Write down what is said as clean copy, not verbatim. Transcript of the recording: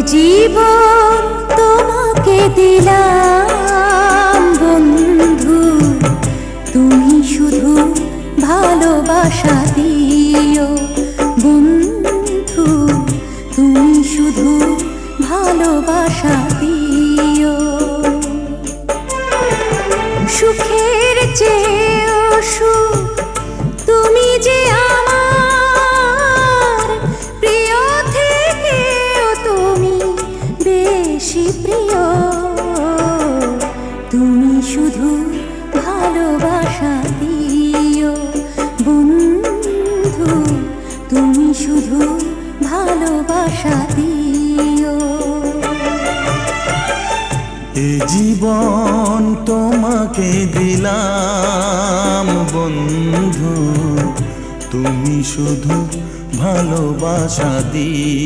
জীবন তোমাকে দিলাম বন্ধু, তুমি শুধু ভালোবাসা দিও বন্ধু, তুমি শুধু ভালোবাসা দিও। সুখের চেয়েও সুখ তুমি যে আমার প্রিয় থেকেও তুমি বেশি প্রিয়, তুমি শুধু ভালোবাসা দিও বন্ধু, তুমি শুধু ভালোবাসা দিও। এ জীবন তোমাকে দিলাম বন্ধু, তুমি শুধু ভালোবাসা দিও।